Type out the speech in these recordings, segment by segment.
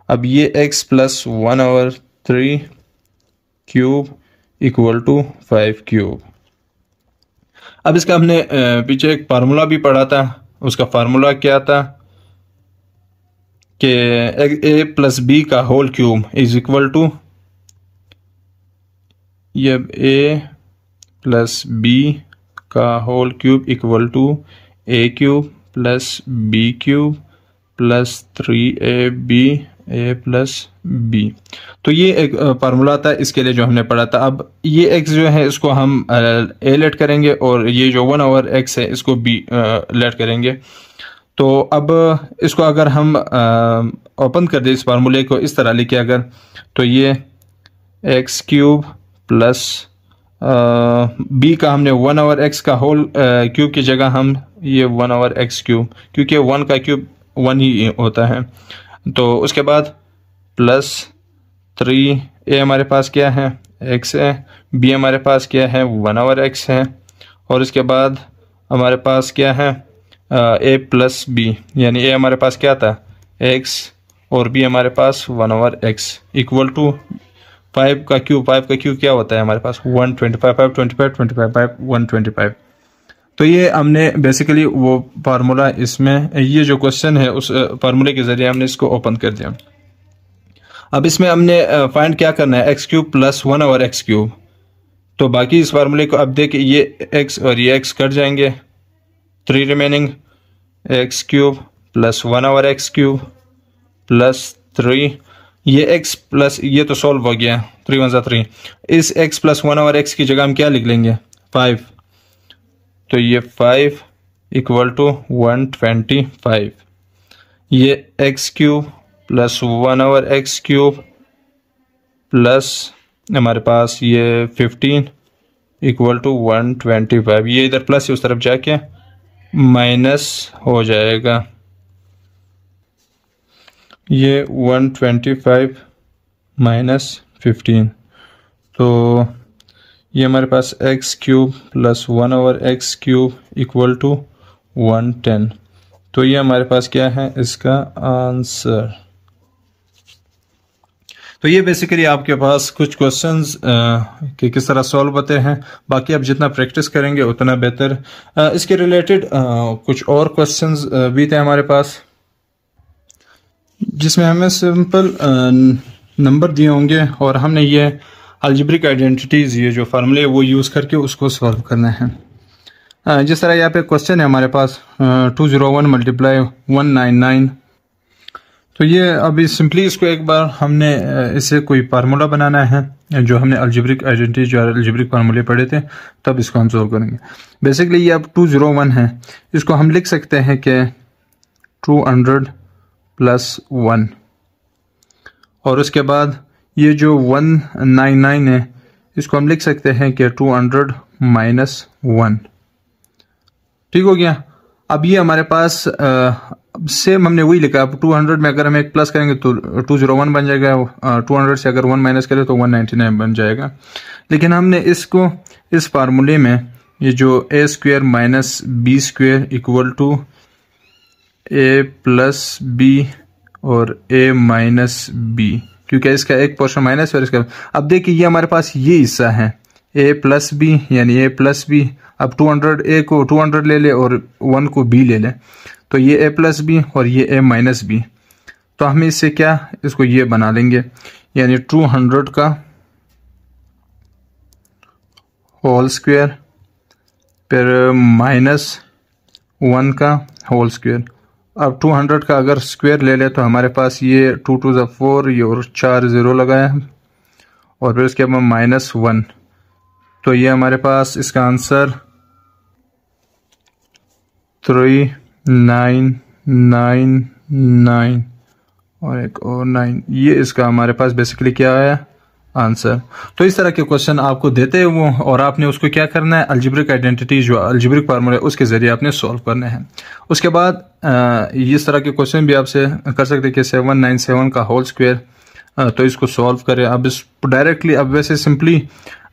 अब ये x plus 1/3 cube equal to 5 cube. अब इसका हमने पीछे एक फार्मूला भी पढ़ा था, उसका फार्मूला क्या था कि a प्लस बी का whole cube is equal to, ये a प्लस बी का whole cube equal to a cube plus b cube plus 3ab a plus b। तो ये एक फार्मूला था इसके लिए जो हमने पढ़ा था। अब ये x जो है इसको हम a लेट करेंगे और ये जो 1/x है इसको b लेट करेंगे। तो अब इसको अगर हम ओपन कर दें इस फार्मूले को इस तरह लिखे अगर, तो ये x क्यूब प्लस b का हमने 1/x का होल क्यूब की जगह हम ये 1/x क्यूब, क्योंकि 1 का क्यूब 1 ही होता है। तो उसके बाद प्लस 3a हमारे पास क्या है x है, b हमारे पास क्या है 1/x है, और इसके बाद हमारे पास क्या है a प्लस b, यानी a हमारे पास क्या था x और b हमारे पास 1/x इक्वल टू 5 का क्यूब क्या होता है हमारे पास 125, 25 125। तो ये हमने बेसिकली वो फार्मूला इसमें, ये जो क्वेश्चन है उस फार्मूले के ज़रिए हमने इसको ओपन कर दिया। अब इसमें हमने फाइंड क्या करना है x cube plus 1/x cube. तो बाकी इस फार्मूले को अब देखिए ये x और ये x कट जाएंगे, 3 remaining x cube plus 1/x cube plus 3, ये x प्लस ये तो सॉल्व हो गया 3 1 3। इस x प्लस 1/x की जगह हम क्या लिख लेंगे 5, तो ये 5 इक्वल टू 125। ये x cube plus 1/x cube plus हमारे पास ये 15 इक्वल टू 125। ये इधर प्लस उस तरफ जाके माइनस हो जाएगा, ये 125 माइनस 15। तो ये हमारे पास x cube plus 1/x cube equal to 110। तो ये हमारे पास क्या है इसका आंसर। तो ये बेसिकली आपके पास कुछ क्वेश्चंस कि किस तरह सॉल्व होते हैं। बाकी आप जितना प्रैक्टिस करेंगे उतना बेहतर। इसके रिलेटेड कुछ और क्वेश्चंस भी थे हमारे पास, जिसमें हमें सिंपल नंबर दिए होंगे और हमने ये अलजेब्रिक आइडेंटिटीज़, ये जो फार्मूले है वो यूज़ करके उसको सॉल्व करना है। जिस तरह यहाँ पे क्वेश्चन है हमारे पास 201 मल्टीप्लाई 199। तो ये अभी सिंपली इसको एक बार हमने इसे कोई फार्मूला बनाना है, जो हमने अलजेब्रिक आइडेंटिटी जो अलजेब्रिक फार्मूले पढ़े थे तब इसको हम सॉल्व करेंगे। बेसिकली ये अब 201 है, इसको हम लिख सकते हैं कि 200 प्लस 1, और उसके बाद ये जो 199 है इसको हम लिख सकते हैं कि 200 माइनस 1। ठीक हो गया। अब ये हमारे पास सेम हमने वही लिखा। अब 200 में अगर हम एक प्लस करेंगे तो 201 बन जाएगा, 200 से अगर 1 माइनस करें तो 199 बन जाएगा। लेकिन हमने इसको इस फार्मूले में ये जो a square minus B square equal to a plus B और a माइनस बी, क्योंकि इसका एक पोर्शन माइनस और इसका, अब देखिए ये हमारे पास ये हिस्सा है a प्लस बी यानी a प्लस बी। अब 200 a को 200 ले ले और 1 को b ले ले, तो ये a प्लस बी और ये a माइनस बी। तो हम इससे क्या इसको ये बना लेंगे, यानी 200 का होल स्क्वायर फिर माइनस 1 का होल स्क्वायर। अब 200 का अगर स्क्वायर ले ले तो हमारे पास ये 2 2 ज़ा 4, ये और 4 0 लगाया है, और फिर इसके बाद माइनस 1। तो ये हमारे पास इसका आंसर 3999 और एक और 9, ये इसका हमारे पास बेसिकली क्या आया आंसर। तो इस तरह के क्वेश्चन आपको देते हैं वो, और आपने उसको क्या करना है अलजेब्रिक आइडेंटिटी जो अलजेब्रिक फार्मूला है उसके जरिए आपने सॉल्व करने हैं। उसके बाद इस तरह के क्वेश्चन भी आपसे कर सकते हैं कि 797 का होल स्क्वायर, तो इसको सॉल्व करें। अब इस डायरेक्टली अब वैसे सिंपली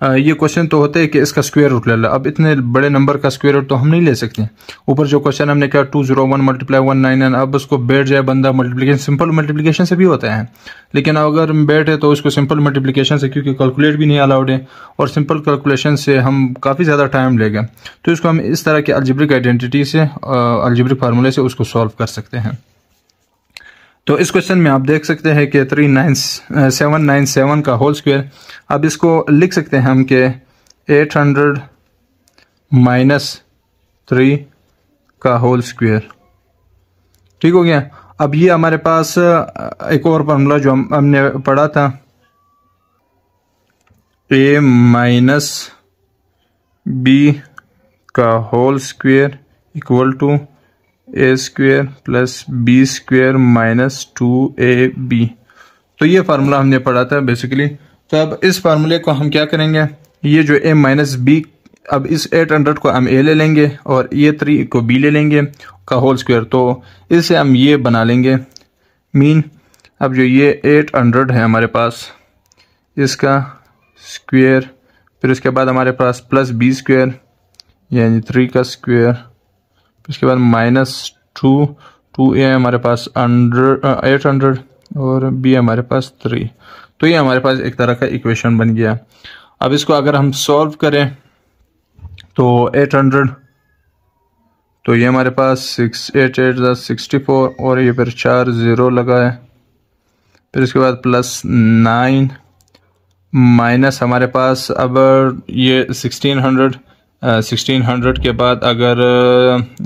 ये क्वेश्चन तो होता है कि इसका स्क्वायर रूट ले लो। अब इतने बड़े नंबर का स्क्वायर रूट तो हम नहीं ले सकते। ऊपर जो क्वेश्चन हमने किया 201 मल्टीप्लाई 199, अब उसको बैठ जाए बंदा मल्टीप्लिकेशन, सिंपल मल्टीप्लिकेशन से भी होता है, लेकिन अगर बैठे तो उसको सिंपल मल्टीप्लिकेशन से, क्योंकि कैलकुलेट भी नहीं अलाउड है और सिंपल कैलकुलेशन से हम काफ़ी ज़्यादा टाइम लेगा, तो इसको हम इस तरह के अलजेब्रिक आइडेंटिटी से, अलजेब्रिक फार्मूले से उसको सॉल्व कर सकते हैं। तो इस क्वेश्चन में आप देख सकते हैं कि 3797 का होल स्क्वायर, अब इसको लिख सकते हैं हम कि 800 माइनस 3 का होल स्क्वायर। ठीक हो गया। अब ये हमारे पास एक और फार्मूला जो हमने पढ़ा था, a माइनस बी का whole square equal to A square plus B square minus 2ab। तो ये फार्मूला हमने पढ़ा था बेसिकली। तो अब इस फार्मूले को हम क्या करेंगे, ये जो a माइनस बी, अब इस 800 को हम a ले लेंगे और ये 3 को b ले लेंगे का होल स्क्वायर, तो इससे हम ये बना लेंगे मीन। अब जो ये 800 है हमारे पास, इसका स्क्वायर, फिर उसके बाद हमारे पास प्लस बी स्क्वायर यानी 3 का स्क्वायर, इसके बाद माइनस 2a हमारे पास 800 और b हमारे पास 3। तो ये हमारे पास एक तरह का इक्वेशन बन गया। अब इसको अगर हम सॉल्व करें तो 800, तो ये हमारे पास 688 और ये फिर 4 0 लगा है, फिर इसके बाद प्लस 9 माइनस हमारे पास अब ये 1600 के बाद अगर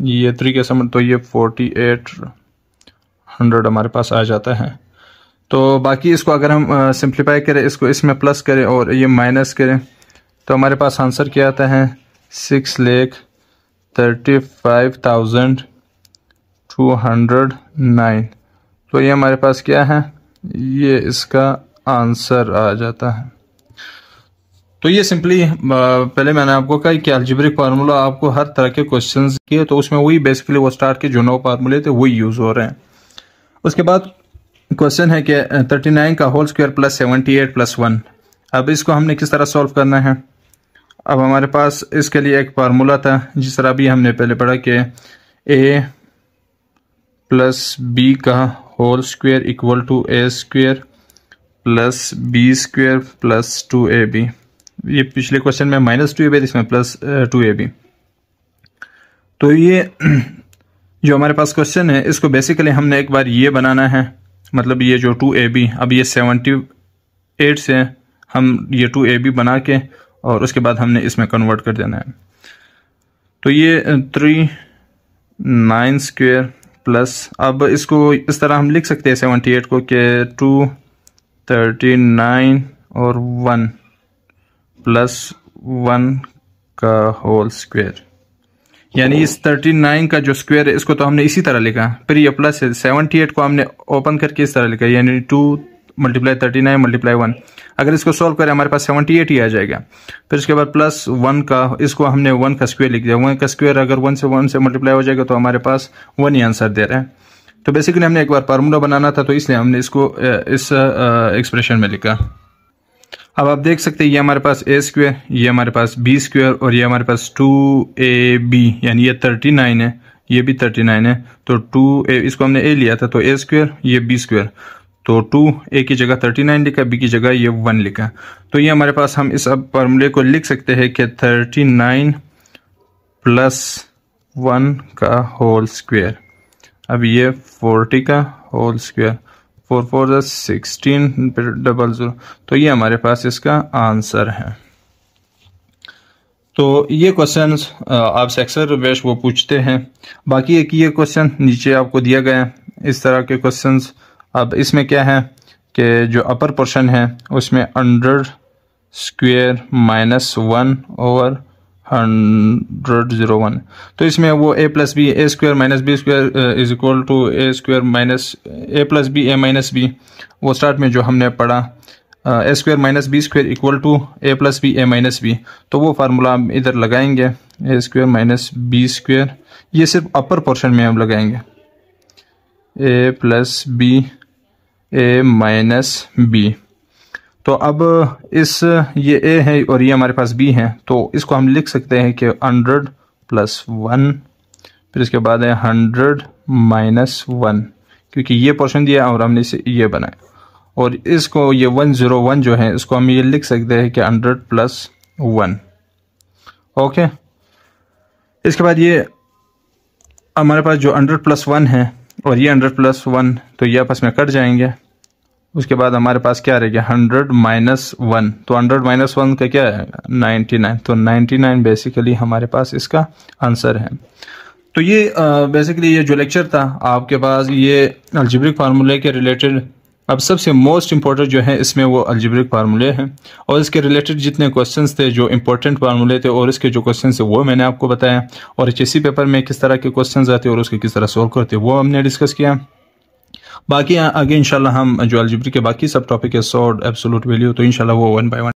ये 3 के समझ तो ये 4800 हमारे पास आ जाता है। तो बाकी इसको अगर हम सिंप्लीफाई करें, इसको इसमें प्लस करें और ये माइनस करें, तो हमारे पास आंसर क्या आता है 6,35,209। तो ये हमारे पास क्या है, ये इसका आंसर आ जाता है। तो ये सिंपली पहले मैंने आपको कहा कि अलजेब्रिक फार्मूला आपको हर तरह के क्वेश्चंस किए, तो उसमें वही बेसिकली वो स्टार्ट के जो 9 फार्मूले थे वही यूज़ हो रहे हैं। उसके बाद क्वेश्चन है कि 39 का होल स्क्वायर प्लस 78 प्लस 1। अब इसको हमने किस तरह सॉल्व करना है। अब हमारे पास इसके लिए एक फार्मूला था, जिस तरह भी हमने पहले पढ़ा कि a प्लस बी का whole square equal to A square plus B square plus 2ab। ये पिछले क्वेश्चन में माइनस 2ab, इसमें प्लस 2ab। तो ये जो हमारे पास क्वेश्चन है, इसको बेसिकली हमने एक बार ये बनाना है, मतलब ये जो 2ab, अब ये 78 से हम ये 2ab बना के और उसके बाद हमने इसमें कन्वर्ट कर देना है। तो ये 39 स्क्वायर प्लस, अब इसको इस तरह हम लिख सकते हैं 78 को कि 239 और 1 प्लस 1 का होल स्क्वायर, यानी इस 39 का जो स्क्वायर है इसको तो हमने इसी तरह लिखा, फिर ये प्लस है 78 को हमने ओपन करके इस तरह लिखा, यानी 2 मल्टीप्लाई 39 मल्टीप्लाई 1। अगर इसको सॉल्व करें हमारे पास 78 ही आ जाएगा। फिर उसके बाद प्लस 1 का, इसको हमने 1 का स्क्वायर लिख दिया। 1 का स्क्वायर अगर 1 से मल्टीप्लाई हो जाएगा तो हमारे पास 1 ही आंसर दे रहा है। तो बेसिकली हमने एक बार फार्मूला बनाना था, तो इसलिए हमने इसको इस एक्सप्रेशन में लिखा। अब आप देख सकते हैं ये हमारे पास ए स्क्वायर, ये हमारे पास बी स्क्वायर और ये हमारे पास 2ab, यानी ये 39 है, ये भी 39 है। तो 2a, इसको हमने a लिया था तो a स्क्वायर, ये b स्क्वायर, तो 2a की जगह 39 लिखा, b की जगह ये 1 लिखा। तो ये हमारे पास हम इस अब फार्मूले को लिख सकते हैं कि 39 प्लस 1 का होल स्क्वायर, अब ये 40 का होल स्क्वायर, 4 4 16 00। तो ये हमारे पास इसका आंसर है। तो ये क्वेश्चंस आपसे अक्सर वेश वो पूछते हैं। बाकी एक ये क्वेश्चन नीचे आपको दिया गया है, इस तरह के क्वेश्चंस। अब इसमें क्या है कि जो अपर पोर्शन है उसमें 100 स्क्वायर माइनस 1 ओवर 100 तो इसमें वो a plus B, A square minus B square is equal to A square minus A plus B A minus B, वो स्टार्ट में जो हमने पढ़ा A square minus B square equal to A plus B A minus B, तो वो formula हम इधर लगाएंगे, A square minus B square, ये सिर्फ अपर पोर्शन में हम लगाएंगे, A plus B A minus B. तो अब इस ये a है और ये हमारे पास b है, तो इसको हम लिख सकते हैं कि 100 + 1, फिर इसके बाद है 100 - 1, क्योंकि ये पोर्शन दिया और हमने इसे ये बनाया, और इसको ये 101 जो है इसको हम ये लिख सकते हैं कि 100 + 1। ओके, इसके बाद ये हमारे पास जो 100 + 1 है और ये 100 + 1, तो ये आपस में कट जाएंगे। उसके बाद हमारे पास क्या रहेगा 100 - 1, तो 100 - 1 का क्या है 99, तो 99 बेसिकली हमारे पास इसका आंसर है। तो ये बेसिकली ये जो लेक्चर था आपके पास ये अलजेब्रिक फार्मूले के रिलेटेड। अब सबसे मोस्ट इंपॉर्टेंट जो है इसमें वो अलजेब्रिक फार्मूले हैं, और इसके रिलेटेड जितने क्वेश्चंस थे जो इंपॉर्टेंट फार्मूले थे और इसके जो क्वेश्चंस थे वो मैंने आपको बताया, और HSC पेपर में किस तरह के क्वेश्चंस आते हैं और उसके किस तरह सॉल्व करते हैं वो हमने डिस्कस किया। बाकी आगे इंशाल्लाह हम जो अलजेब्रिक के बाकी सब टॉपिक है सॉर्ट, एब्सोल्यूट वैल्यू, तो इंशाल्लाह वो 1 by 1